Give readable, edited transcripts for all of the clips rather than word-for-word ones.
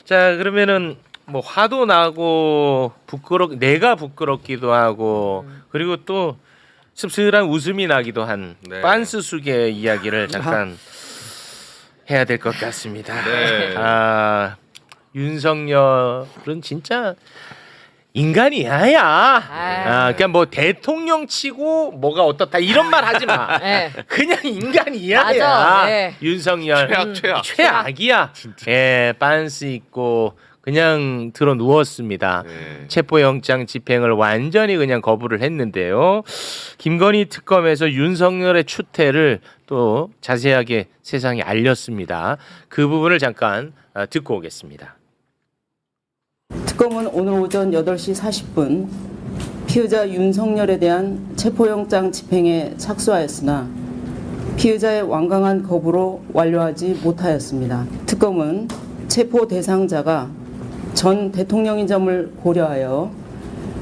자, 그러면은 뭐 화도 나고 내가 부끄럽기도 하고 그리고 또 씁쓸한 웃음이 나기도 한 네. 빤스 숙의 이야기를 잠깐 해야 될 것 같습니다. 네. 아, 윤석열은 진짜 인간이야야. 그러니까 뭐 대통령 치고 뭐가 어떻다 이런 말 하지 마. 네. 그냥 인간이야야. 맞아, 네. 윤석열 최악이야. 진짜. 예, 빤스 있고 그냥 들어 누웠습니다. 네. 체포영장 집행을 완전히 그냥 거부를 했는데요. 김건희 특검에서 윤석열의 추태를 또 자세하게 세상에 알렸습니다. 그 부분을 잠깐 듣고 오겠습니다. 특검은 오늘 오전 8시 40분 피의자 윤석열에 대한 체포영장 집행에 착수하였으나 피의자의 완강한 거부로 완료하지 못하였습니다. 특검은 체포 대상자가 전 대통령인 점을 고려하여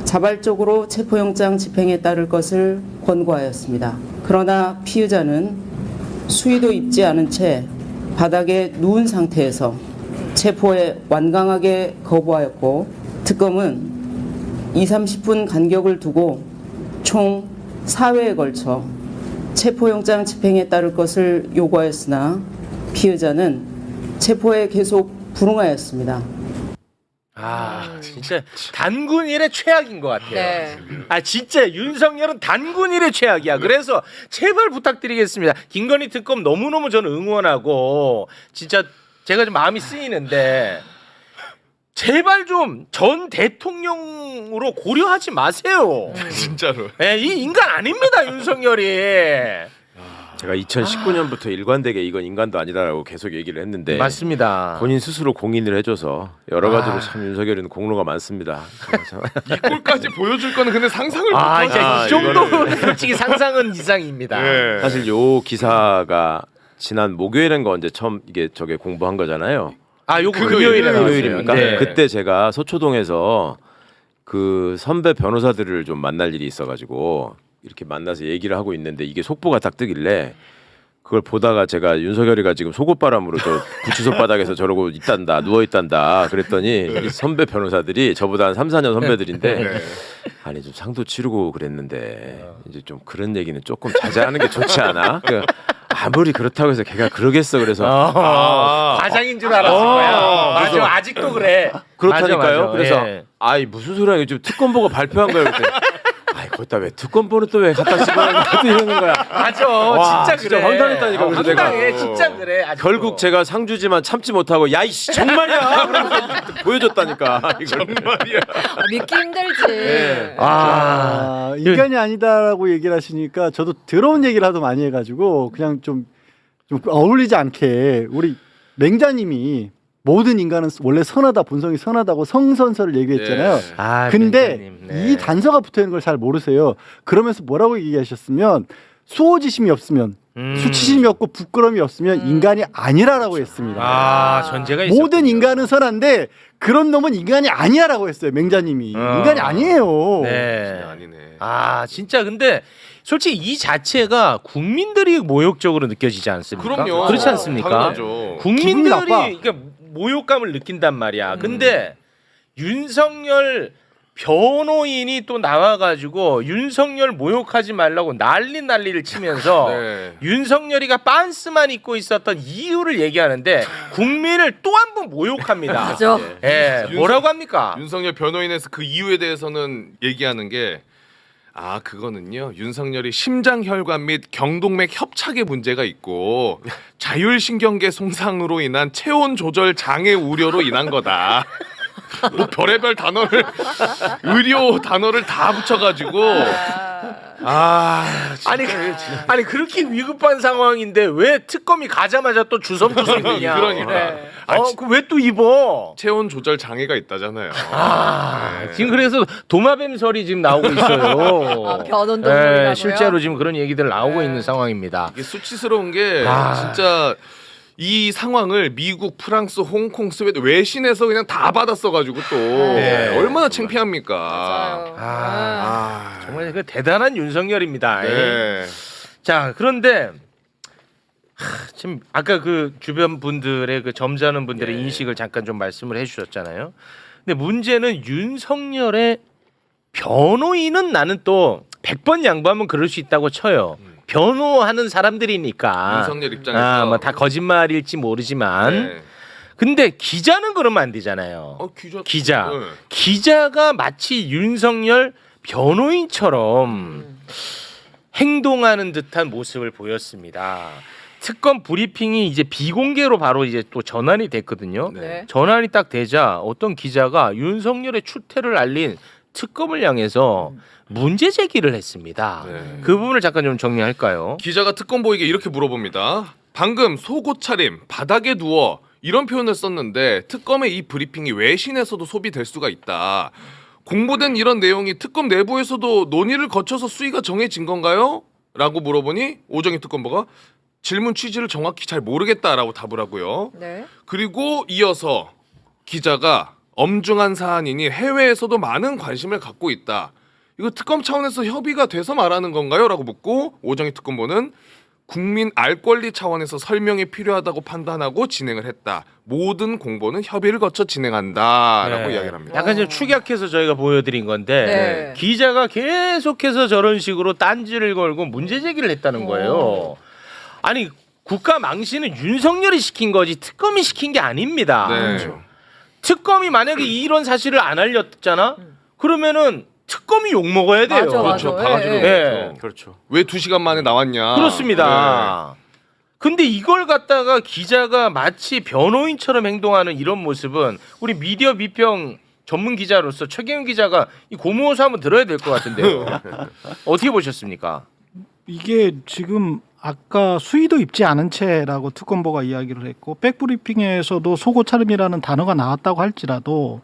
자발적으로 체포영장 집행에 따를 것을 권고하였습니다. 그러나 피의자는 수의도 입지 않은 채 바닥에 누운 상태에서 체포에 완강하게 거부하였고 특검은 20-30분 간격을 두고 총 4회에 걸쳐 체포영장 집행에 따를 것을 요구하였으나 피의자는 체포에 계속 불응하였습니다. 진짜 단군 일의 최악인 것 같아요. 네. 진짜 윤석열은 단군 일의 최악이야. 그래서 제발 부탁드리겠습니다. 김건희 특검 너무너무 저는 응원하고 진짜 제가 좀 마음이 쓰이는데 제발 좀 전 대통령으로 고려하지 마세요. 진짜로. 이 인간 아닙니다, 윤석열이. 제가 2019년부터 일관되게 이건 인간도 아니다라고 계속 얘기를 했는데 맞습니다. 본인 스스로 공인을 해줘서 여러 가지로 참 윤석열은 공로가 많습니다. 이 꼴까지 보여줄 거는 근데 상상을 못 이제 하죠. 이 정도는 솔직히 상상은 이상입니다. 네. 사실 요 기사가 지난 목요일인가 언제 처음 이게 저게 공부한 거잖아요. 요거 금요일에 나왔어요. 금요일입니까? 네. 그때 제가 서초동에서 그 선배 변호사들을 좀 만날 일이 있어가지고 이렇게 만나서 얘기를 하고 있는데 이게 속보가 딱 뜨길래 그걸 보다가 제가 윤석열이가 지금 속옷바람으로 저 구치소 바닥에서 저러고 있단다 누워 있단다 그랬더니 이 선배 변호사들이 저보다 한 3-4년 선배들인데 네. 아니 좀 상도 치르고 그랬는데 이제 좀 그런 얘기는 조금 자제하는 게 좋지 않아? 아무리 그렇다고 해서 걔가 그러겠어 그래서 과장인 줄 알았을 거야. 맞아, 아직도 그래. 그렇다니까요. 맞아. 그래서 예. 아이 무슨 소리야 지금 특검 보고 발표한 거예요. 그랬더니 아이 거기다 왜 특검 보는 또 왜 갖다 씹어놨냐고 이러는 거야. 맞아, 와, 진짜 그래. 황당했다니까. 그래서 황당해, 내가 진짜 그래. 아직도. 결국 제가 상주지만 참지 못하고 야이씨 정말이야 그러면서 보여줬다니까. 정말이야. 믿기 힘들지. 인간이 아니다라고 얘기를 하시니까 저도 더러운 얘기를 하도 많이 해가지고 그냥 좀 어울리지 않게 우리 맹자님이 모든 인간은 원래 선하다 본성이 선하다고 성선설을 얘기했잖아요. 네. 근데 맹자님, 네. 이 단서가 붙어 있는 걸 잘 모르세요. 그러면서 뭐라고 얘기하셨으면 수호지심이 없으면 수치심이 없고 부끄러움이 없으면 인간이 아니라라고 했습니다. 전제가 있었군요. 모든 인간은 선한데 그런 놈은 인간이 아니야라고 했어요. 맹자님이. 인간이 아니에요. 네. 아니네. 진짜 근데 솔직히 이 자체가 국민들이 모욕적으로 느껴지지 않습니까? 그럼요. 그렇지 않습니까? 당연하죠. 기분이 국민들이 나빠. 그러니까 모욕감을 느낀단 말이야. 근데 윤석열 변호인이 또 나와가지고 윤석열 모욕하지 말라고 난리를 치면서 네. 윤석열이가 빤스만 입고 있었던 이유를 얘기하는데 국민을 또 한 번 모욕합니다. 맞아. 예, 뭐라고 합니까? 윤석열 변호인에서 그 이유에 대해서는 얘기하는 게 그거는요. 윤석열이 심장혈관 및 경동맥 협착에 문제가 있고 자율신경계 손상으로 인한 체온 조절 장애 우려로 인한 거다. 뭐 별의별 단어를 의료 단어를 다 붙여가지고 아니 그렇게 위급한 상황인데 왜 특검이 가자마자 또 주섬주섬 있느냐? 그러니까. 왜 또 입어? 체온 조절 장애가 있다잖아요. 지금 그래서 도마뱀설이 지금 나오고 있어요. 변온동물이라고요? 실제로 지금 그런 얘기들 나오고 있는 상황입니다. 이게 수치스러운 게 진짜 이 상황을 미국, 프랑스, 홍콩, 스웨덴 외신에서 그냥 다 받았어가지고 또 얼마나 창피합니까? 맞아요. 정말 그 대단한 윤석열입니다. 네. 자, 그런데 지금 아까 그 주변 분들의 그 점잖은 분들의 예. 인식을 잠깐 좀 말씀을 해주셨잖아요. 근데 문제는 윤석열의 변호인은 나는 또 100번 양보하면 그럴 수 있다고 쳐요. 변호하는 사람들이니까. 윤석열 입장에서 뭐 다 거짓말일지 모르지만. 네. 근데 기자는 그러면 안 되잖아요. 기자. 네. 기자가 마치 윤석열 변호인처럼 행동하는 듯한 모습을 보였습니다. 특검 브리핑이 이제 비공개로 바로 이제 또 전환이 됐거든요. 네. 전환이 딱 되자 어떤 기자가 윤석열의 추태를 알린 특검을 향해서 문제 제기를 했습니다. 네. 그 부분을 잠깐 좀 정리할까요? 기자가 특검보에게 이렇게 물어봅니다. 방금 속옷 차림, 바닥에 누워 이런 표현을 썼는데 특검의 이 브리핑이 외신에서도 소비될 수가 있다. 공보된 이런 내용이 특검 내부에서도 논의를 거쳐서 수위가 정해진 건가요? 라고 물어보니 오정희 특검보가 질문 취지를 정확히 잘 모르겠다라고 답을 하고요. 네. 그리고 이어서 기자가 엄중한 사안이니 해외에서도 많은 관심을 갖고 있다. 이거 특검 차원에서 협의가 돼서 말하는 건가요? 라고 묻고 오정희 특검보는 국민 알 권리 차원에서 설명이 필요하다고 판단하고 진행을 했다. 모든 공보는 협의를 거쳐 진행한다라고 네. 이야기를 합니다. 약간 좀 축약해서 저희가 보여드린 건데 네. 기자가 계속해서 저런 식으로 딴지를 걸고 문제 제기를 했다는 거예요. 아니 국가 망신은 윤석열이 시킨 거지 특검이 시킨 게 아닙니다. 네. 특검이 만약에 이런 사실을 안 알렸잖아? 그러면은 특검이 욕 먹어야 돼요. 맞아, 맞아. 그렇죠. 바가지로. 예. 그렇죠. 왜 2시간 만에 나왔냐. 그렇습니다. 근데 이걸 갖다가 기자가 마치 변호인처럼 행동하는 이런 모습은 우리 미디어 비평 전문 기자로서 최경영 기자가 이 고무호수 한번 들어야 될 것 같은데요. 어떻게 보셨습니까? 이게 지금 아까 수의도 입지 않은 채라고 특검보가 이야기를 했고 백브리핑에서도 속옷 차림이라는 단어가 나왔다고 할지라도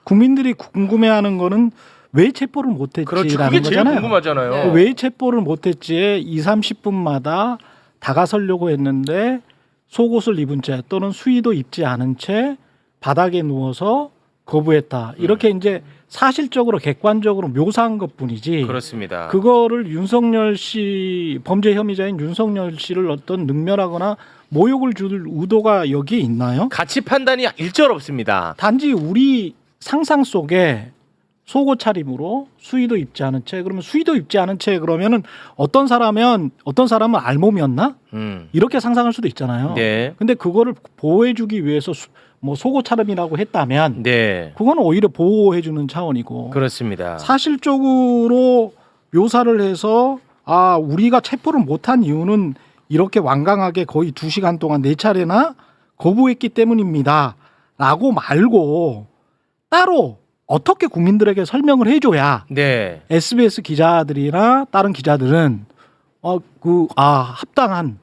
국민들이 궁금해하는 거는 왜 체포를 그렇죠. 못했지라는 그게 제일 거잖아요. 궁금하잖아요. 네. 왜 체포를 못했지에 2, 30분마다 다가서려고 했는데 속옷을 입은 채 또는 수의도 입지 않은 채 바닥에 누워서 거부했다. 이렇게 이제 사실적으로 객관적으로 묘사한 것뿐이지. 그렇습니다. 그거를 윤석열 씨 범죄 혐의자인 윤석열 씨를 어떤 능멸하거나 모욕을 줄 의도가 여기에 있나요? 가치 판단이 일절 없습니다. 단지 우리 상상 속에 속옷 차림으로 수의도 입지 않은 채 그러면 수의도 입지 않은 채 그러면은 어떤 사람은 알몸이었나? 이렇게 상상할 수도 있잖아요. 네. 근데 그거를 보호해주기 위해서 뭐 속옷 차림이라고 했다면 네. 그건 오히려 보호해주는 차원이고 그렇습니다. 사실적으로 묘사를 해서 아 우리가 체포를 못한 이유는 이렇게 완강하게 거의 2시간 동안 4차례나 거부했기 때문입니다. 라고 말고 따로 어떻게 국민들에게 설명을 해줘야 네. SBS 기자들이나 다른 기자들은 합당한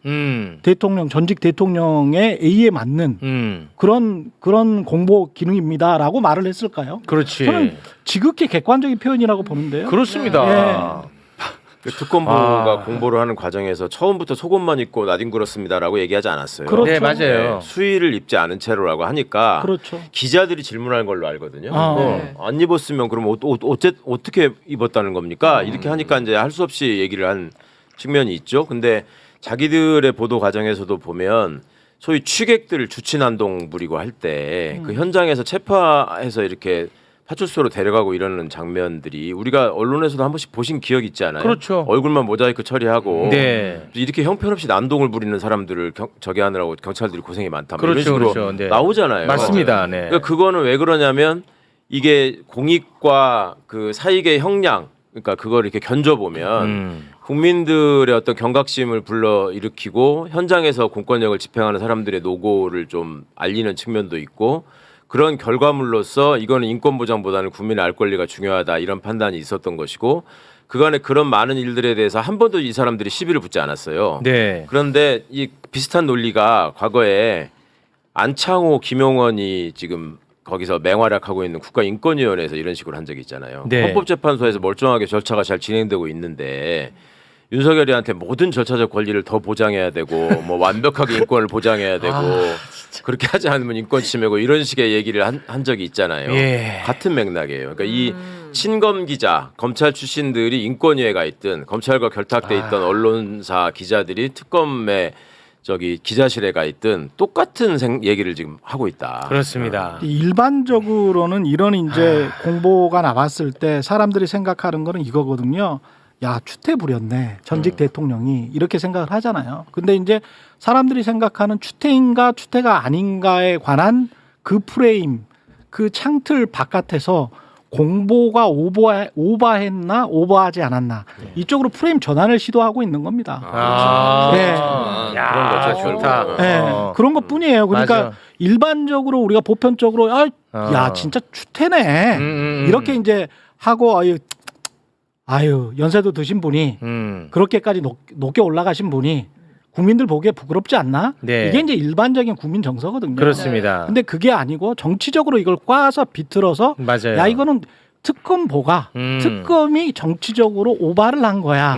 대통령 전직 대통령의 A에 맞는 그런 공보 기능입니다라고 말을 했을까요? 그렇지. 저는 지극히 객관적인 표현이라고 보는데요. 그렇습니다. 그 특검부가 공보를 하는 과정에서 처음부터 속옷만 입고 나뒹굴었습니다라고 얘기하지 않았어요. 그렇죠. 네, 맞아요. 수의를 입지 않은 채로라고 하니까 그렇죠. 기자들이 질문하는 걸로 알거든요. 네. 안 입었으면 그럼 어떻게 입었다는 겁니까? 이렇게 하니까 이제 할 수 없이 얘기를 한 측면이 있죠. 근데 자기들의 보도 과정에서도 보면 소위 취객들 주친한동 부리고 할 때 그 현장에서 체포해서 이렇게 파출소로 데려가고 이러는 장면들이 우리가 언론에서도 한 번씩 보신 기억 있지 않아요? 그렇죠. 얼굴만 모자이크 처리하고 네. 이렇게 형편없이 난동을 부리는 사람들을 저기 하느라고 경찰들이 고생이 많다. 뭐 그렇죠, 이런 식으로 그렇죠. 네. 나오잖아요. 맞습니다. 네. 그러니까 그거는 왜 그러냐면 이게 공익과 그 사익의 형량, 그러니까 그걸 이렇게 견져 보면 국민들의 어떤 경각심을 불러 일으키고 현장에서 공권력을 집행하는 사람들의 노고를 좀 알리는 측면도 있고. 그런 결과물로서 이거는 인권 보장보다는 국민의 알 권리가 중요하다 이런 판단이 있었던 것이고 그간에 그런 많은 일들에 대해서 한 번도 이 사람들이 시비를 붙지 않았어요. 네. 그런데 이 비슷한 논리가 과거에 안창호, 김용원이 지금 거기서 맹활약하고 있는 국가인권위원회에서 이런 식으로 한 적이 있잖아요. 네. 헌법재판소에서 멀쩡하게 절차가 잘 진행되고 있는데 윤석열이한테 모든 절차적 권리를 더 보장해야 되고 뭐 완벽하게 인권을 보장해야 되고 그렇게 하지 않으면 인권 침해고 이런 식의 얘기를 한 적이 있잖아요. 예. 같은 맥락이에요. 그러니까 이 친검 기자, 검찰 출신들이 인권위에 가 있든 검찰과 결탁돼 있던 언론사 기자들이 특검에 저기 기자실에 가 있든 똑같은 얘기를 지금 하고 있다. 그렇습니다. 일반적으로는 이런 이제 공보가 나왔을 때 사람들이 생각하는 거는 이거거든요. 야, 추태 부렸네. 전직 대통령이 이렇게 생각을 하잖아요. 근데 이제 사람들이 생각하는 추태인가 추태가 아닌가에 관한 그 프레임, 그 창틀 바깥에서 공보가 오버했나 오버하지 않았나 이쪽으로 프레임 전환을 시도하고 있는 겁니다. 네. 야, 그런 거죠, 좋다. 결국은. 네, 그런 것 뿐이에요. 그러니까 맞아. 일반적으로 우리가 보편적으로 야 진짜 추태네 이렇게 이제 하고 아유 연세도 드신 분이 그렇게까지 높게 올라가신 분이 국민들 보기에 부끄럽지 않나? 네. 이게 이제 일반적인 국민 정서거든요. 그렇습니다. 근데 그게 아니고 정치적으로 이걸 꽈서 비틀어서 맞아요. 야 이거는 특검보가 특검이 정치적으로 오바를 한 거야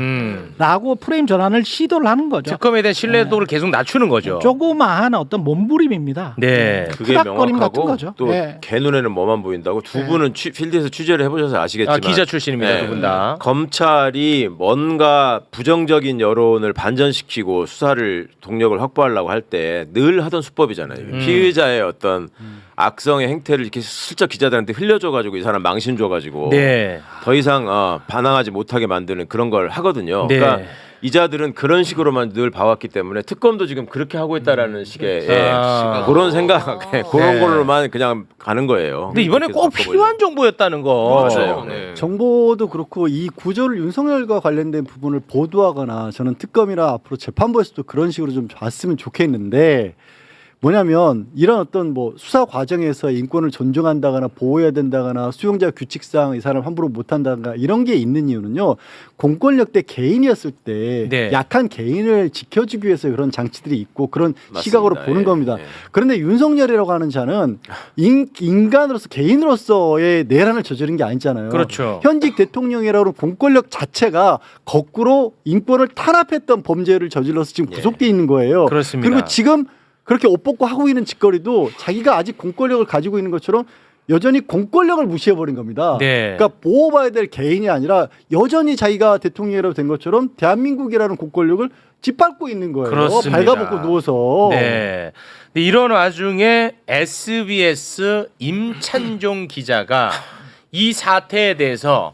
라고 프레임 전환을 시도를 하는 거죠. 특검에 대한 신뢰도를 계속 낮추는 거죠. 조그마한 어떤 몸부림입니다. 네. 그게 투닥거림 같은 명확하고 거죠. 또 네. 개 눈에는 뭐만 보인다고 두 분은 필드에서 취재를 해보셔서 아시겠지만 아, 기자 출신입니다, 네. 두 분 다. 검찰이 뭔가 부정적인 여론을 반전시키고 수사를 동력을 확보하려고 할 때 늘 하던 수법이잖아요. 피의자의 어떤 악성의 행태를 이렇게 슬쩍 기자들한테 흘려줘가지고 이 사람 망신 줘가지고 네. 더 이상 반항하지 못하게 만드는 그런 걸 하거든요. 네. 그러니까 이자들은 그런 식으로만 늘 봐왔기 때문에 특검도 지금 그렇게 하고 있다라는 식의 그런 생각, 그런 네. 걸로만 그냥 가는 거예요. 근데 이번에 그렇게 꼭 바꿔버리는. 필요한 정보였다는 거. 맞아요. 네. 정보도 그렇고 이 구조를 윤석열과 관련된 부분을 보도하거나 저는 특검이나 앞으로 재판부에서도 그런 식으로 좀 봤으면 좋겠는데 뭐냐면 이런 어떤 뭐 수사 과정에서 인권을 존중한다거나 보호해야 된다거나 수용자 규칙상 이 사람 함부로 못한다거나 이런 게 있는 이유는요 공권력 때 개인이었을 때 네. 약한 개인을 지켜주기 위해서 그런 장치들이 있고 그런 맞습니다. 시각으로 보는 예, 겁니다. 예. 그런데 윤석열이라고 하는 자는 인간으로서 개인으로서의 내란을 저지른 게 아니잖아요. 그렇죠. 현직 대통령이라고 하는 공권력 자체가 거꾸로 인권을 탄압했던 범죄를 저질러서 지금 예. 구속돼 있는 거예요. 그렇습니다. 그리고 지금 그렇게 옷 벗고 하고 있는 짓거리도 자기가 아직 공권력을 가지고 있는 것처럼 여전히 공권력을 무시해버린 겁니다. 네. 그러니까 보호받아야 될 개인이 아니라 여전히 자기가 대통령이라고 된 것처럼 대한민국이라는 공권력을 짓밟고 있는 거예요. 그렇습니다. 발가벗고 누워서. 네. 근데 이런 와중에 SBS 임찬종 기자가 이 사태에 대해서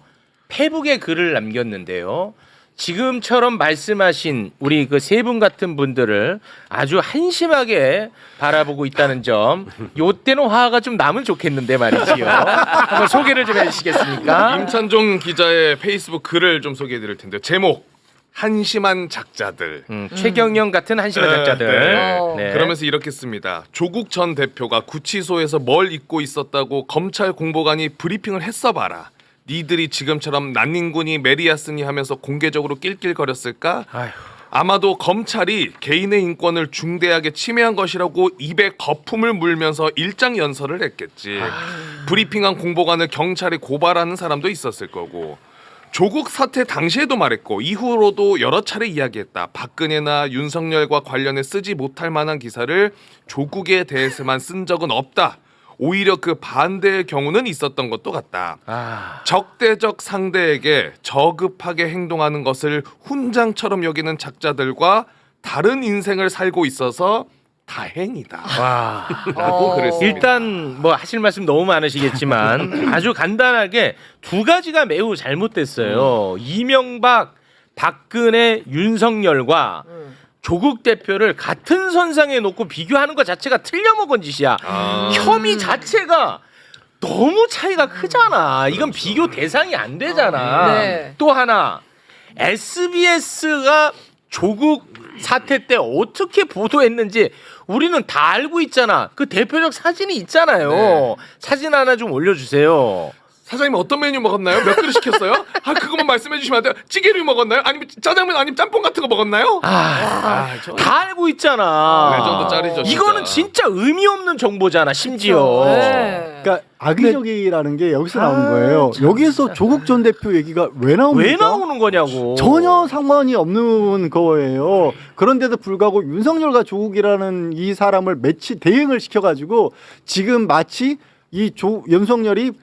페북에 글을 남겼는데요. 지금처럼 말씀하신 우리 그 세 분 같은 분들을 아주 한심하게 바라보고 있다는 점, 요때는 화가 좀 나면 좋겠는데 말이지요. 한번 소개를 좀 해주시겠습니까? 임찬종 기자의 페이스북 글을 좀 소개해드릴 텐데 제목 한심한 작자들. 최경영 같은 한심한 작자들. 네. 그러면서 이렇게 씁니다. 조국 전 대표가 구치소에서 뭘 잊고 있었다고 검찰 공보관이 브리핑을 했어 봐라. 니들이 지금처럼 난닝군이 메리아스니 하면서 공개적으로 낄낄거렸을까? 아휴. 아마도 검찰이 개인의 인권을 중대하게 침해한 것이라고 입에 거품을 물면서 일장 연설을 했겠지. 브리핑한 공보관을 경찰에 고발하는 사람도 있었을 거고. 조국 사태 당시에도 말했고 이후로도 여러 차례 이야기했다. 박근혜나 윤석열과 관련해 쓰지 못할 만한 기사를 조국에 대해서만 쓴 적은 없다. 오히려 그 반대의 경우는 있었던 것도 같다. 적대적 상대에게 저급하게 행동하는 것을 훈장처럼 여기는 작자들과 다른 인생을 살고 있어서 다행이다. 와. 라고 그랬습니다. 일단 뭐 하실 말씀 너무 많으시겠지만 아주 간단하게 두 가지가 매우 잘못됐어요. 이명박, 박근혜, 윤석열과 조국 대표를 같은 선상에 놓고 비교하는 것 자체가 틀려먹은 짓이야. 혐의 자체가 너무 차이가 크잖아. 이건 비교 대상이 안 되잖아. 네. 또 하나 SBS가 조국 사태 때 어떻게 보도했는지 우리는 다 알고 있잖아. 그 대표적 사진이 있잖아요. 네. 사진 하나 좀 올려주세요. 사장님 어떤 메뉴 먹었나요? 몇 그릇 시켰어요? 그것만 말씀해 주시면 안 돼요? 찌개류 먹었나요? 아니면 짜장면 아니면 짬뽕 같은 거 먹었나요? 다 알고 있잖아. 레전드 짤이죠, 진짜. 이거는 진짜 의미 없는 정보잖아. 심지어. 네. 그러니까 악의적이라는 게 여기서 나오는 거예요. 여기서 조국 전 대표 얘기가 왜 나옵니까? 왜 나오는 거냐고. 전혀 상관이 없는 거예요. 그런데도 불구하고 윤석열과 조국이라는 이 사람을 매치 대응을 시켜가지고 지금 마치 이 윤석열이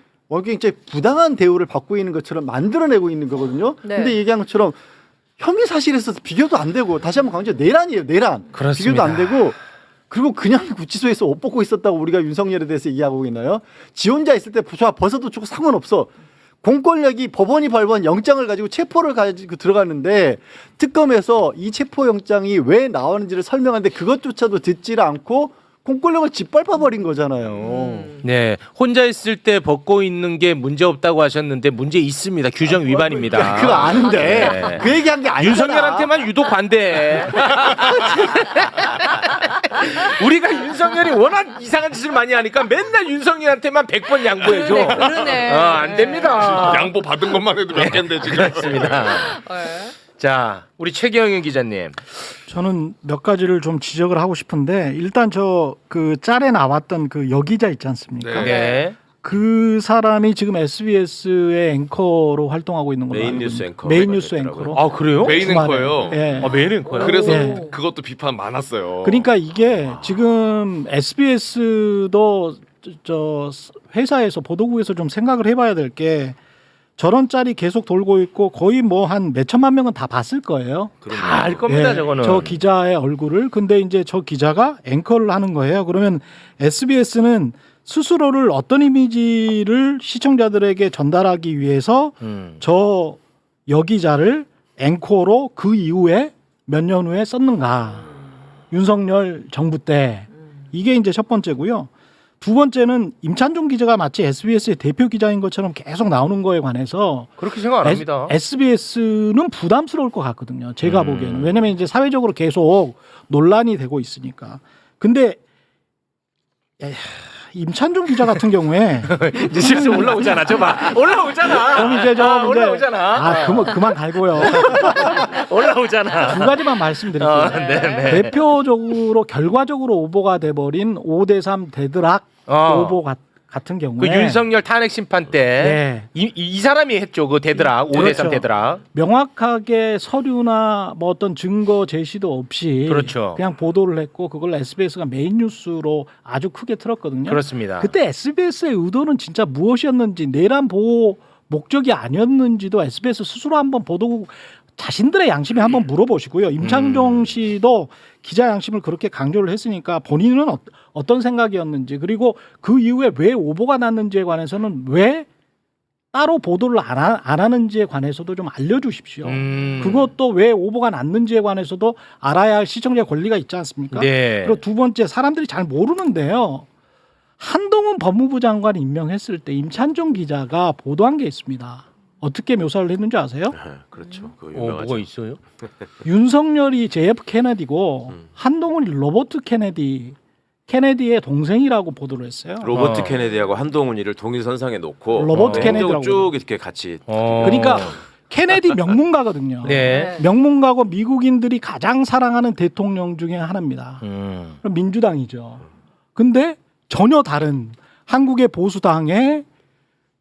굉장히 부당한 대우를 받고 있는 것처럼 만들어내고 있는 거거든요. 네. 근데 얘기한 것처럼 혐의 사실에서 비교도 안 되고 다시 한번 강조 내란이에요. 내란. 그렇습니다. 비교도 안 되고 그리고 그냥 구치소에서 옷 벗고 있었다고 우리가 윤석열에 대해서 얘기하고 있나요? 지 혼자 있을 때 벗어도 좋고 상관없어. 공권력이 법원이 발부한 영장을 가지고 체포를 가지고 들어갔는데 특검에서 이 체포 영장이 왜 나왔는지를 설명하는데 그것조차도 듣지를 않고 공권력을 짓밟아 버린 거잖아요. 네, 혼자 있을 때 벗고 있는 게 문제 없다고 하셨는데 문제 있습니다. 규정 위반입니다. 그거 아는데 네. 그 얘기한 게 아니잖아. 윤석열한테만 유독 반대해. 우리가 윤석열이 워낙 이상한 짓을 많이 하니까 맨날 윤석열한테만 100번 양보해줘. 그러네. 안 됩니다. 양보 받은 것만 해도 몇 개인데 지금. 그렇습니다. 네. 자, 우리 최경영 기자님. 저는 몇 가지를 좀 지적을 하고 싶은데 일단 저 그 짤에 나왔던 그 여기자 있지 않습니까? 네. 네. 그 사람이 지금 SBS의 앵커로 활동하고 있는 걸로 메인 알고 뉴스 있는데 앵커. 메인 뉴스 앵커로. 아, 그래요? 메인 주말에. 앵커예요. 예. 아, 메인 앵커요? 그래서 네. 그것도 비판 많았어요. 그러니까 이게 지금 SBS도 저 회사에서 보도국에서 좀 생각을 해봐야 될 게 저런 짤이 계속 돌고 있고 거의 뭐 한 몇천만 명은 다 봤을 거예요. 다 알 겁니다, 예, 저거는. 저 기자의 얼굴을. 근데 이제 저 기자가 앵커를 하는 거예요. 그러면 SBS는 스스로를 어떤 이미지를 시청자들에게 전달하기 위해서 저 여기자를 앵커로 그 이후에 몇 년 후에 썼는가. 윤석열 정부 때. 이게 이제 첫 번째고요. 두 번째는 임찬종 기자가 마치 SBS의 대표 기자인 것처럼 계속 나오는 거에 관해서 그렇게 생각 안 합니다. SBS는 부담스러울 것 같거든요. 제가 보기에는. 왜냐하면 이제 사회적으로 계속 논란이 되고 있으니까. 근데 임찬종 기자 같은 경우에 이제 슬슬 올라오잖아. 저봐. 올라오잖아. 그럼 이제 좀 이제 올라오잖아. 그만 갈고요. 올라오잖아. 두 가지만 말씀드릴게요. 네. 대표적으로 결과적으로 오보가 돼버린 5대3 대드락 오보 같은 그 경우에 윤석열 탄핵 심판 때 이 사람이 했죠. 그 대드락. 5대3 그렇죠. 대드락. 명확하게 서류나 뭐 어떤 증거 제시도 없이 그렇죠. 그냥 보도를 했고 그걸 SBS가 메인 뉴스로 아주 크게 틀었거든요. 그렇습니다. 그때 SBS의 의도는 진짜 무엇이었는지 내란 보호 목적이 아니었는지도 SBS 스스로 한번 보도국 자신들의 양심에 한번 물어보시고요. 임창정 씨도 기자 양심을 그렇게 강조를 했으니까 본인은 어떤 생각이었는지 그리고 그 이후에 왜 오보가 났는지에 관해서는 왜 따로 보도를 안 하는지에 관해서도 좀 알려주십시오. 그것도 왜 오보가 났는지에 관해서도 알아야 할 시청자 권리가 있지 않습니까? 네. 그리고 두 번째 사람들이 잘 모르는데요. 한동훈 법무부 장관 임명했을 때 임찬종 기자가 보도한 게 있습니다. 어떻게 묘사를 했는지 아세요? 그렇죠. 그거 유명하죠. 뭐가 있어요? 윤석열이 JF 케네디고 한동훈이 로버트 케네디의 동생이라고 보도를 했어요. 로버트 케네디하고 한동훈이를 동일선상에 놓고 로버트 행적을 케네디라고. 쭉 이렇게 같이 그러니까 케네디 명문가거든요. 네. 명문가고 미국인들이 가장 사랑하는 대통령 중에 하나입니다. 그럼 민주당이죠. 근데 전혀 다른 한국의 보수당의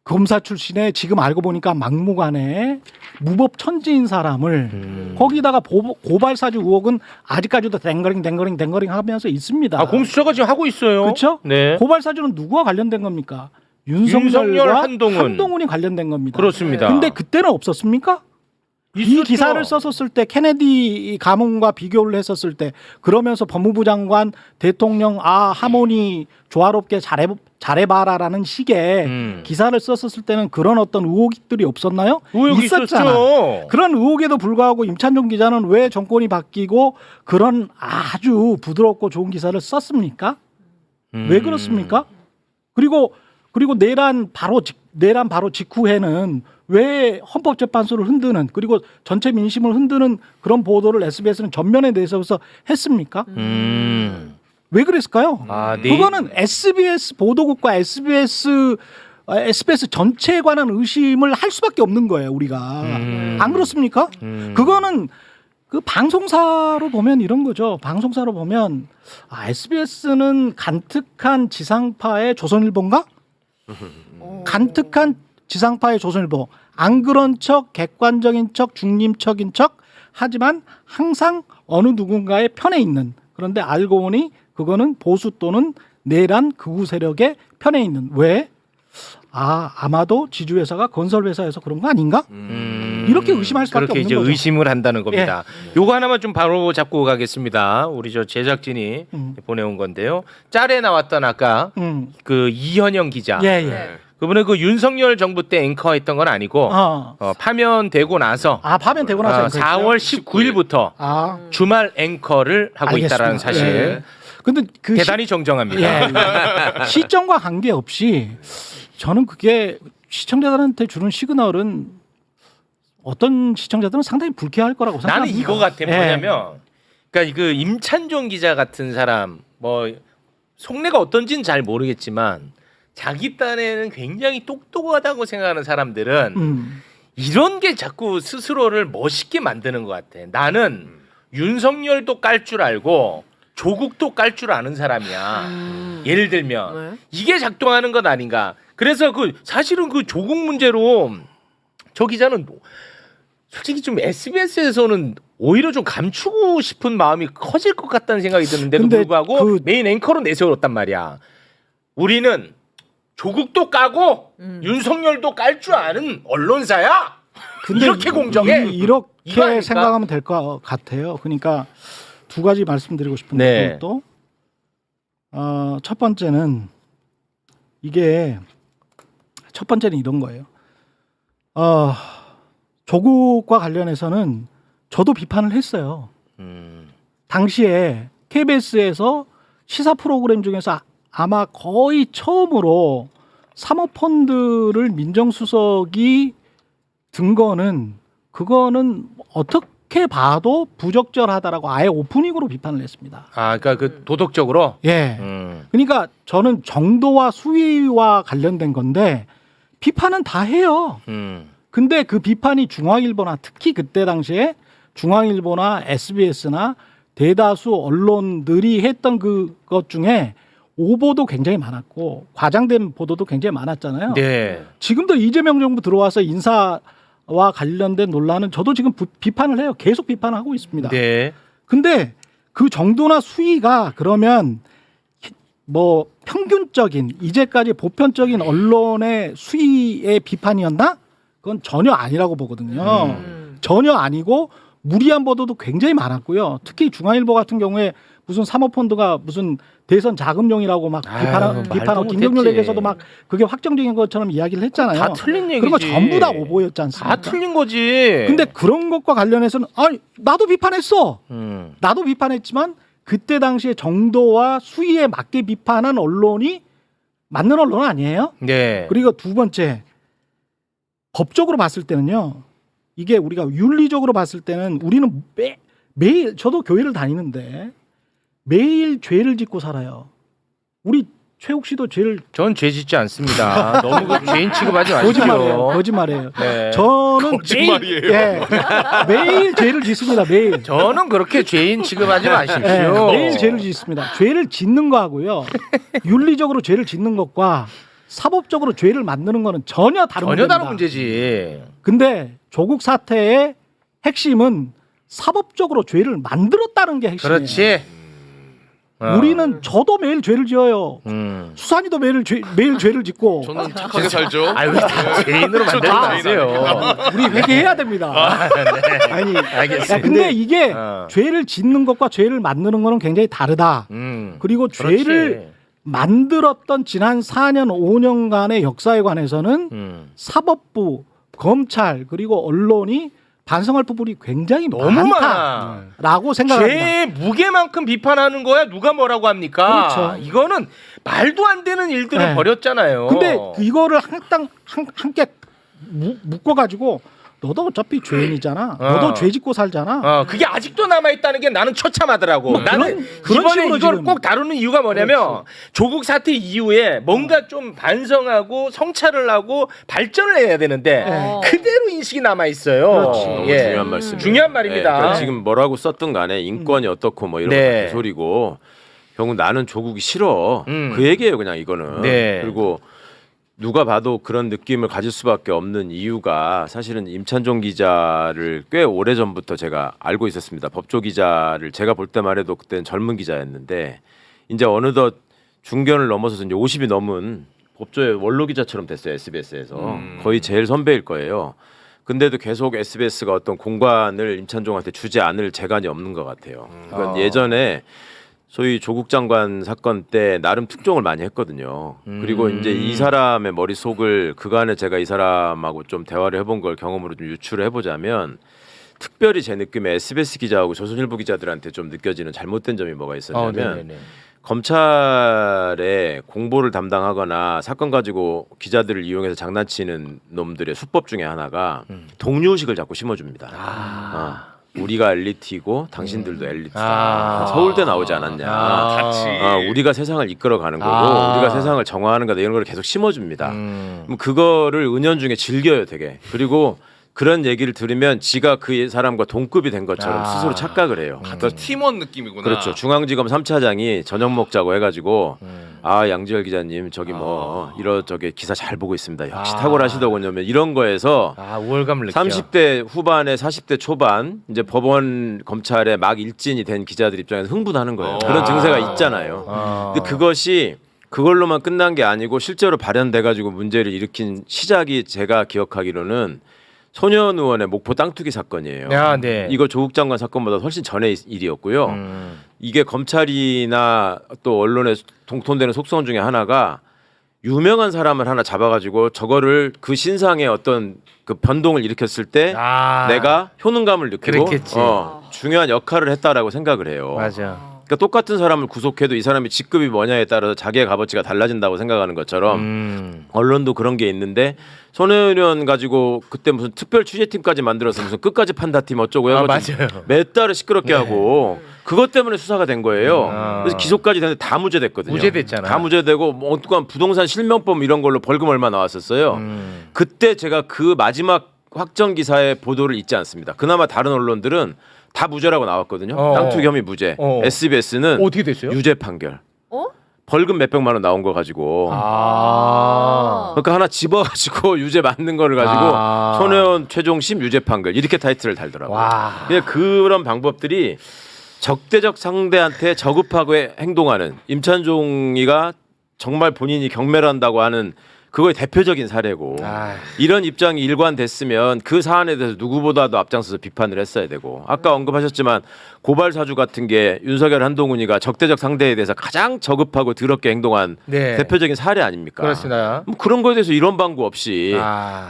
검사 출신의 지금 알고 보니까 막무가내 무법 천지인 사람을 거기다가 고발 사주 의혹은 아직까지도 댕거링 하면서 있습니다. 아, 공수처가 지금 하고 있어요. 그렇죠? 네. 고발 사주는 누구와 관련된 겁니까? 윤석열, 윤석열과 한동훈. 한동훈이 관련된 겁니다. 그렇습니다. 근데 그때는 없었습니까? 이 있었죠. 기사를 썼었을 때 케네디 가문과 비교를 했었을 때 그러면서 법무부 장관 대통령 하모니 조화롭게 잘해봐라라는 식의 기사를 썼었을 때는 그런 어떤 의혹들이 없었나요? 의혹이 있었잖아. 있었죠. 그런 의혹에도 불구하고 임찬종 기자는 왜 정권이 바뀌고 그런 아주 부드럽고 좋은 기사를 썼습니까? 왜 그렇습니까? 그리고 내란 바로 직후에는 왜 헌법재판소를 흔드는 그리고 전체 민심을 흔드는 그런 보도를 SBS는 전면에 내세워서 했습니까? 왜 그랬을까요? 그거는 SBS 보도국과 SBS 전체에 관한 의심을 할 수밖에 없는 거예요, 우리가. 안 그렇습니까? 그거는 그 방송사로 보면 이런 거죠. 방송사로 보면 SBS는 간특한 지상파의 조선일보인가? 간특한 지상파의 조선일보. 안 그런 척, 객관적인 척, 중립적인 척 하지만 항상 어느 누군가의 편에 있는. 그런데 알고 보니 그거는 보수 또는 내란 극우 세력의 편에 있는. 왜? 아마도 지주회사가 건설회사에서 그런 거 아닌가? 이렇게 의심할 수밖에 그렇게 없는 이제 거죠. 의심을 한다는 겁니다. 요거 하나만 좀 바로 잡고 가겠습니다. 우리 저 제작진이 보내온 건데요. 짤에 나왔던 아까 그 이현영 기자. 예, 예. 네. 그분은 그 윤석열 정부 때 앵커했던 건 아니고 파면되고 나서 파면되고 나서 4월 19일부터 주말 앵커를 하고 알겠습니다. 있다라는 사실. 예. 근데 그 대단히 정정합니다. 시점과 관계없이 저는 그게 시청자들한테 주는 시그널은 어떤 시청자들은 상당히 불쾌할 거라고 나는 생각합니다. 이거 같아. 예. 뭐냐면 그러니까 그 임찬종 기자 같은 사람 뭐 속내가 어떤지는 잘 모르겠지만 자기 딴에는 굉장히 똑똑하다고 생각하는 사람들은 이런 게 자꾸 스스로를 멋있게 만드는 것 같아. 나는 윤석열도 깔 줄 알고 조국도 깔 줄 아는 사람이야. 예를 들면 이게 작동하는 것 아닌가. 그래서 그 사실은 그 조국 문제로 저 기자는 솔직히 좀 SBS에서는 오히려 좀 감추고 싶은 마음이 커질 것 같다는 생각이 드는데도 근데 불구하고 메인 앵커로 내세웠단 말이야. 우리는 조국도 까고 윤석열도 깔 줄 아는 언론사야. 근데 이렇게 공정해. 이거 이렇게 아닙니까? 생각하면 될 것 같아요. 그러니까 두 가지 말씀드리고 싶은데 네. 또 첫 번째는 이게 첫 번째는 이런 거예요. 조국과 관련해서는 저도 비판을 했어요. 당시에 KBS에서 시사 프로그램 중에서 아마 거의 처음으로 사모펀드를 민정수석이 든 거는 그거는 어떻게 봐도 부적절하다라고 아예 오프닝으로 비판을 했습니다. 아, 그러니까 그 도덕적으로. 예. 그러니까 저는 정도와 수위와 관련된 건데 비판은 다 해요. 근데 그 비판이 중앙일보나 특히 그때 당시에 중앙일보나 SBS나 대다수 언론들이 했던 그것 중에 오보도 굉장히 많았고 과장된 보도도 굉장히 많았잖아요. 네. 지금도 이재명 정부 들어와서 인사와 관련된 논란은 저도 지금 비판을 해요. 계속 비판하고 있습니다. 네. 근데 그 정도나 수위가 그러면 뭐 평균적인 이제까지 보편적인 언론의 수위의 비판이었나? 그건 전혀 아니라고 보거든요. 전혀 아니고 무리한 보도도 굉장히 많았고요. 특히 중앙일보 같은 경우에 무슨 사모펀드가 무슨 대선 자금용이라고 막 비판하고 김경률에게서도 막 그게 확정적인 것처럼 이야기를 했잖아요. 다 틀린 얘기지. 그런 거 전부 다 오보였지 않습니까? 다 틀린 거지. 근데 그런 것과 관련해서는 아니 나도 비판했어. 나도 비판했지만 그때 당시에 정도와 수위에 맞게 비판한 언론이 맞는 언론은 아니에요. 네. 그리고 두 번째 법적으로 봤을 때는요. 이게 우리가 윤리적으로 봤을 때는 우리는 매일 저도 교회를 다니는데 매일 죄를 짓고 살아요. 우리 최욱 씨도 죄를 전 죄 짓지 않습니다. 너무 그 죄인 취급하지 마십시오. 거짓말이에요. 네. 저는 거짓말이에요. 매일 죄를 짓습니다. 매일. 저는 그렇게 죄인 취급하지 마십시오. 매일 죄를 짓습니다. 죄를 짓는 거하고요. 윤리적으로 죄를 짓는 것과 사법적으로 죄를 만드는 거는 전혀 다른 전혀 문제입니다. 다른 문제지. 근데 조국 사태의 핵심은 사법적으로 죄를 만들었다는 게 핵심이에요. 그렇지. 우리는 저도 매일 죄를 지어요. 수산이도 매일 죄를 짓고 저는 착하게 살죠. 아유, 다 죄인으로 만들지 마세요. 우리 회개해야 됩니다. 아니 알겠습니다. 근데 이게 어. 죄를 짓는 것과 죄를 만드는 거는 굉장히 다르다. 그리고 그렇지. 죄를 만들었던 지난 4년 5년간의 역사에 관해서는 사법부, 검찰 그리고 언론이 반성할 부분이 굉장히 너무 많아. 많다라고 생각합니다. 죄의 무게만큼 비판하는 거야. 누가 뭐라고 합니까? 그렇죠. 이거는 말도 안 되는 일들을 네. 벌였잖아요. 근데 이거를 함께 묶어가지고 너도 어차피 죄인이잖아. 너도 죄 짓고 살잖아. 그게 아직도 남아있다는 게 나는 처참하더라고. 나는 그런 이번에 식으로 이걸 지금. 꼭 다루는 이유가 뭐냐면 조국 사태 이후에 뭔가 좀 반성하고 성찰을 하고 발전을 해야 되는데 그대로 인식이 남아있어요. 너무 예. 중요한 말씀. 중요한 말입니다. 그러니까 지금 뭐라고 썼든 간에 인권이 어떻고 뭐 이런 네. 거 소리고 결국 나는 조국이 싫어. 그 얘기예요 그냥 이거는. 네. 그리고 누가 봐도 그런 느낌을 가질 수밖에 없는 이유가 사실은 임찬종 기자를 꽤 오래 전부터 제가 알고 있었습니다. 법조 기자를 제가 볼 때만 해도 그때는 젊은 기자였는데 이제 어느덧 중견을 넘어서서 이제 50이 넘은 법조의 원로 기자처럼 됐어요. SBS에서 거의 제일 선배일 거예요. 근데도 계속 SBS가 어떤 공간을 임찬종한테 주지 않을 재간이 없는 것 같아요. 그러니까 예전에 소위 조국 장관 사건 때 나름 특종을 많이 했거든요. 그리고 이제 이 사람의 머릿속을 그간에 제가 이 사람하고 좀 대화를 해본 걸 경험으로 좀 유추를 해보자면 특별히 제 느낌에 SBS 기자하고 조선일보 기자들한테 좀 느껴지는 잘못된 점이 뭐가 있었냐면 네네네. 검찰에 공보를 담당하거나 사건 가지고 기자들을 이용해서 장난치는 놈들의 수법 중에 하나가 동료의식을 자꾸 심어줍니다. 우리가 엘리트이고 당신들도 엘리트다. 서울대 나오지 않았냐. 같이. 우리가 세상을 이끌어가는 거고 우리가 세상을 정화하는 거다 이런 걸 계속 심어줍니다. 그럼 그거를 은연중에 즐겨요 되게. 그리고 그런 얘기를 들으면 지가 그 사람과 동급이 된 것처럼 스스로 착각을 해요. 같은 팀원 느낌이구나. 그렇죠. 중앙지검 3차장이 저녁 먹자고 해가지고 양지열 기자님 저기 뭐 이러저기 기사 잘 보고 있습니다. 역시 탁월하시더군요. 이런 거에서 우월감을 느껴. 30대 후반에 40대 초반 이제 법원 검찰에 막 일진이 된 기자들 입장에서 흥분하는 거예요. 그런 증세가 있잖아요. 근데 그것이 그걸로만 끝난 게 아니고 실제로 발현돼 가지고 문제를 일으킨 시작이 제가 기억하기로는 소년 의원의 목포 땅 투기 사건이에요. 네. 이거 조국 장관 사건보다 훨씬 전의 일이었고요. 이게 검찰이나 또 언론에 동통되는 속성 중에 하나가 유명한 사람을 하나 잡아가지고 저거를 그 신상의 어떤 그 변동을 일으켰을 때 내가 효능감을 느끼고 그랬겠지. 중요한 역할을 했다라고 생각을 해요. 맞아. 그러니까 똑같은 사람을 구속해도 이 사람이 직급이 뭐냐에 따라서 자기의 값어치가 달라진다고 생각하는 것처럼 언론도 그런 게 있는데 손혜원 의원 가지고 그때 무슨 특별 취재팀까지 만들어서 무슨 끝까지 판다팀 어쩌고 해가지고 맞아요. 몇 달을 시끄럽게 하고 그것 때문에 수사가 된 거예요. 그래서 기소까지 됐는데 다 무죄됐거든요. 무죄됐잖아. 다 무죄되고 뭐 어떤 부동산 실명법 이런 걸로 벌금 얼마 나왔었어요. 그때 제가 그 마지막 확정 기사의 보도를 잊지 않습니다. 그나마 다른 언론들은 다 무죄라고 나왔거든요. 땅 투기 혐의 무죄. SBS는 어떻게 됐어요? 유죄 판결. 어? 벌금 몇백만 원 나온 거 가지고. 아. 그러니까 하나 집어가지고 유죄 맞는 거를 가지고 손혜원 최종심 유죄 판결 이렇게 타이틀을 달더라고요. 와. 근데 그런 방법들이 적대적 상대한테 저급하고 행동하는 임찬종이가 정말 본인이 경멸한다고 하는 그거의 대표적인 사례고 이런 입장이 일관됐으면 그 사안에 대해서 누구보다도 앞장서서 비판을 했어야 되고 아까 언급하셨지만 고발 사주 같은 게 윤석열 한동훈이가 적대적 상대에 대해서 가장 저급하고 더럽게 행동한 네. 대표적인 사례 아닙니까? 그렇습니다. 뭐 그런 거에 대해서 이런 방구 없이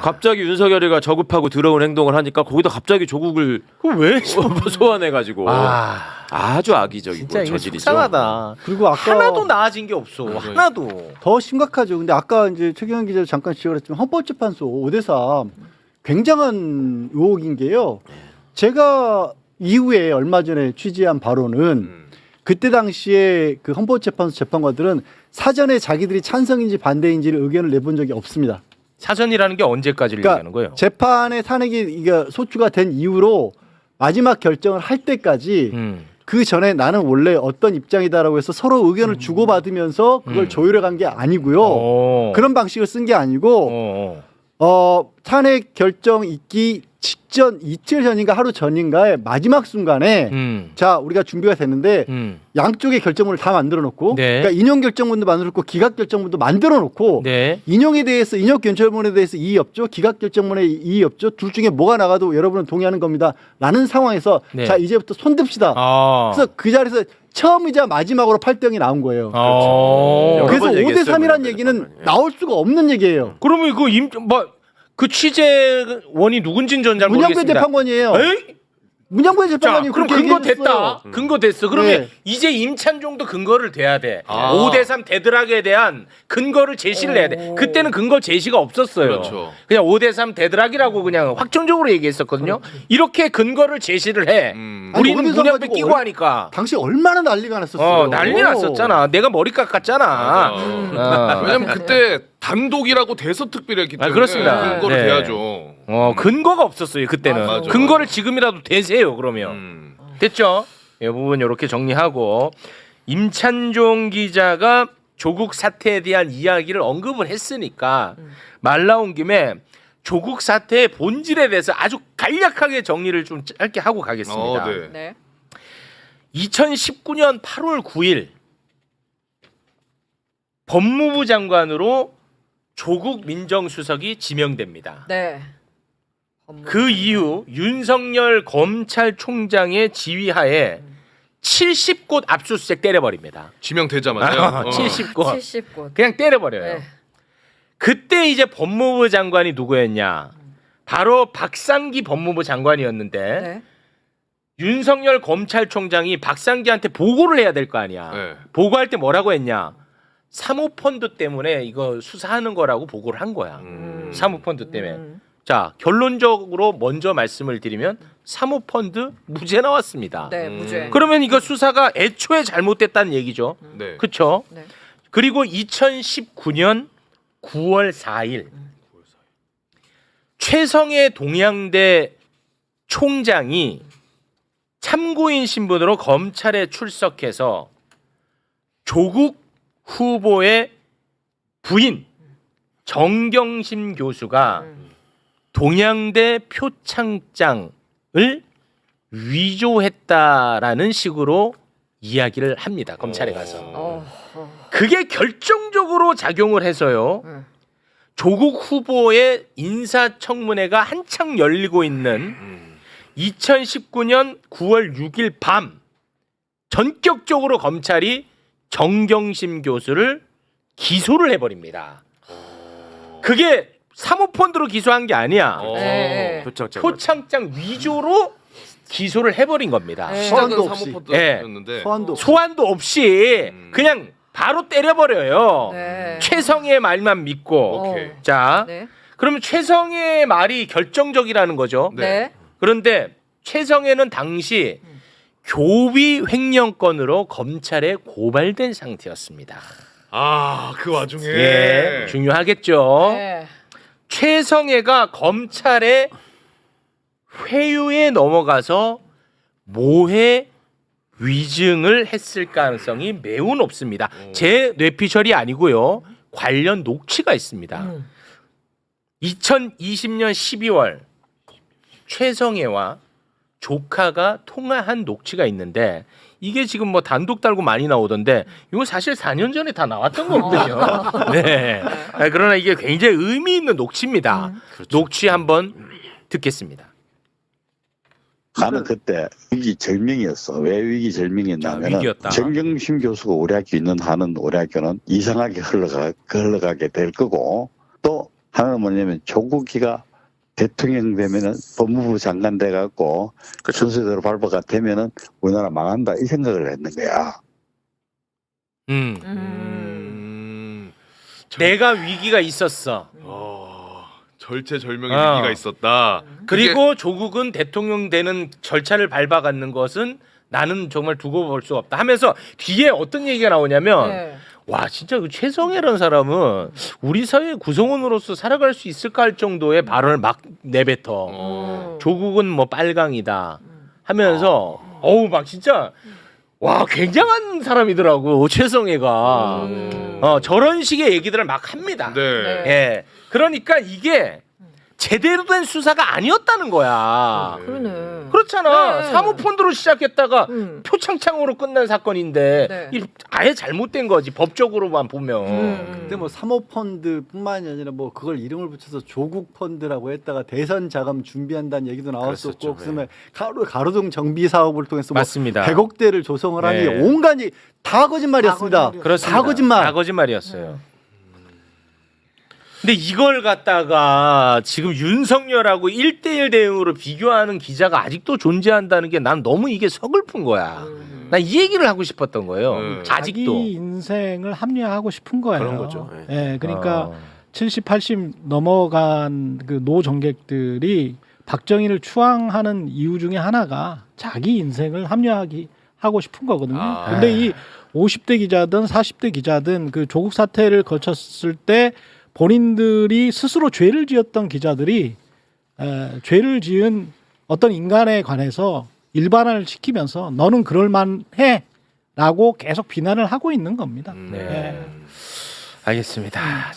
갑자기 윤석열이가 저급하고 더러운 행동을 하니까 거기다 갑자기 조국을 왜 소환해가지고 아주 악의적이고 진짜 이게 저질이죠. 속상하다. 그리고 아까 하나도 나아진 게 없어. 하나도. 더 심각하죠. 근데 아까 이제 최경영 기자도 잠깐 지적을 했지만 헌법재판소 5대3 굉장한 의혹인 게요. 제가 이후에 얼마 전에 취재한 바로는 그때 당시에 그 헌법재판소 재판관들은 사전에 자기들이 찬성인지 반대인지를 의견을 내본 적이 없습니다. 사전이라는 게 언제까지를 그러니까 얘기하는 거예요? 재판에 탄핵이 이게 소추가 된 이후로 마지막 결정을 할 때까지 그 전에 나는 원래 어떤 입장이다라고 해서 서로 의견을 주고받으면서 그걸 조율해 간 게 아니고요. 그런 방식을 쓴 게 아니고 탄핵 결정 있기 직전 이틀 전인가 하루 전인가의 마지막 순간에 자 우리가 준비가 됐는데 양쪽의 결정문을 다 만들어 놓고 네. 그러니까 인용 결정문도 만들어 놓고 기각 결정문도 만들어 놓고 네. 인용에 대해서 인용 결정문에 대해서 이의 없죠. 기각 결정문에 이의 없죠. 둘 중에 뭐가 나가도 여러분은 동의하는 겁니다라는 상황에서 네. 자 이제부터 손듭시다. 그래서 그 자리에서 처음이자 마지막으로 8대0이 나온 거예요. 여러 그래서 번 얘기했어요, 5대3이라는 그러면. 얘기는 예. 나올 수가 없는 얘기예요. 그러면 그 취재원이 누군지는 전 잘 문양배 모르겠습니다. 재판관이에요. 에이? 문양배 자, 재판관이 그럼 그렇게 근거 얘기했어요. 됐다. 근거 됐어. 그러면 네. 이제 임찬종도 근거를 대야 돼. 5대3 대드락에 대한 근거를 제시를 해야 돼. 그때는 근거 제시가 없었어요. 그렇죠. 그냥 5대3 대드락이라고 그냥 확정적으로 얘기했었거든요. 이렇게 근거를 제시를 해. 우리는 아니, 문양배 가지고 끼고 하니까. 당시 얼마나 난리가 났었어요. 난리 났었잖아. 내가 머리 깎았잖아. 왜냐면 그때 단독이라고 대서특필을 했기 때문에 그렇습니다. 근거를 네. 대야죠. 근거가 없었어요 그때는. 맞아. 근거를 지금이라도 대세요 그러면. 됐죠? 이 부분 이렇게 정리하고 임찬종 기자가 조국 사태에 대한 이야기를 언급을 했으니까 말 나온 김에 조국 사태의 본질에 대해서 아주 간략하게 정리를 좀 짧게 하고 가겠습니다. 네. 네. 2019년 8월 9일 법무부 장관으로 조국 민정수석이 지명됩니다. 네. 그 이후 윤석열 검찰총장의 지휘하에 70곳 압수수색 때려버립니다. 지명되자마자요. 70곳 70곳. 그냥 때려버려요. 네. 그때 이제 법무부 장관이 누구였냐? 바로 박상기 법무부 장관이었는데 네. 윤석열 검찰총장이 박상기한테 보고를 해야 될 거 아니야. 네. 보고할 때 뭐라고 했냐? 사모펀드 때문에 이거 수사하는 거라고 보고를 한 거야. 사모펀드 때문에. 자, 결론적으로 먼저 말씀을 드리면 사모펀드 무죄 나왔습니다. 네, 무죄. 그러면 이거 수사가 애초에 잘못됐다는 얘기죠. 네. 그렇죠? 네. 그리고 2019년 9월 4일 최성해 동양대 총장이 참고인 신분으로 검찰에 출석해서 조국 후보의 부인 정경심 교수가 동양대 표창장을 위조했다라는 식으로 이야기를 합니다. 검찰에 가서. 그게 결정적으로 작용을 해서요. 조국 후보의 인사청문회가 한창 열리고 있는 2019년 9월 6일 밤 전격적으로 검찰이 정경심 교수를 기소를 해버립니다. 그게 사모펀드로 기소한 게 아니야. 네. 표창장 위조로 기소를 해버린 겁니다. 네. 시작은 소환도 없이. 사모펀드였는데 소환도 소환도 없이 그냥 바로 때려버려요. 네. 최성의 말만 믿고. 오케이. 자, 네. 그러면 최성의 말이 결정적이라는 거죠. 네. 그런데 최성애는 당시 교비 횡령건으로 검찰에 고발된 상태였습니다. 아, 그 와중에 예, 중요하겠죠. 네. 최성애가 검찰의 회유에 넘어가서 모해 위증을 했을 가능성이 매우 높습니다. 제 뇌피셜이 아니고요. 관련 녹취가 있습니다. 2020년 12월 최성애와 조카가 통화한 녹취가 있는데 이게 지금 뭐 단독 달고 많이 나오던데 이거 사실 4년 전에 다 나왔던 거거든요. 네. 그러나 이게 굉장히 의미 있는 녹취입니다. 녹취 한번 듣겠습니다. 나는 그때 위기절명이었어. 왜 위기절명이었냐면 위기였다. 정경심 교수가 우리 학교 있는 한은 우리 학교는 이상하게 흘러가게 될 거고 또 하나는 뭐냐면 조국이가 대통령 되면은 법무부 장관 돼갖고 순서대로 발부가 되면은 우리나라 망한다 이 생각을 했는 거야. 내가 위기가 있었어. 절체절명의 위기가 있었다. 그리고 조국은 대통령 되는 절차를 밟아가는 것은 나는 정말 두고 볼 수 없다 하면서 뒤에 어떤 얘기가 나오냐면 네. 와 진짜 그 최성애라는 사람은 우리 사회 구성원으로서 살아갈 수 있을까 할 정도의 발언을 막 내뱉어. 조국은 뭐 빨강이다 하면서 어우 막 진짜 와 굉장한 사람이더라고 최성애가. 저런 식의 얘기들을 막 합니다. 네. 예. 그러니까 이게 제대로 된 수사가 아니었다는 거야. 그러네. 그렇잖아. 네. 사모펀드로 시작했다가 표창장으로 끝난 사건인데 네. 이 아예 잘못된 거지 법적으로만 보면. 근데 뭐 사모펀드뿐만이 아니라 뭐 그걸 이름을 붙여서 조국펀드라고 했다가 대선 자금 준비한다는 얘기도 나왔었고 그다음에 가로등 정비 사업을 통해서 맞습니다. 100억대를 조성을 하니 네. 온갖 다 거짓말이었습니다. 그렇습니다. 다 거짓말. 다 거짓말이었어요. 근데 이걸 갖다가 지금 윤석열하고 1대1 대응으로 비교하는 기자가 아직도 존재한다는 게 난 너무 이게 서글픈 거야. 난 이 얘기를 하고 싶었던 거예요. 자기 아직도. 인생을 합리화하고 싶은 거예요. 그런 거죠. 예, 그러니까 70, 80 넘어간 그 노정객들이 박정희를 추앙하는 이유 중에 하나가 자기 인생을 합리화하고 싶은 거거든요. 근데 이 50대 기자든 40대 기자든 그 조국 사태를 거쳤을 때 본인들이 스스로 죄를 지었던 기자들이 죄를 지은 어떤 인간에 관해서 일반화를 시키면서 너는 그럴만해 라고 계속 비난을 하고 있는 겁니다. 네. 알겠습니다.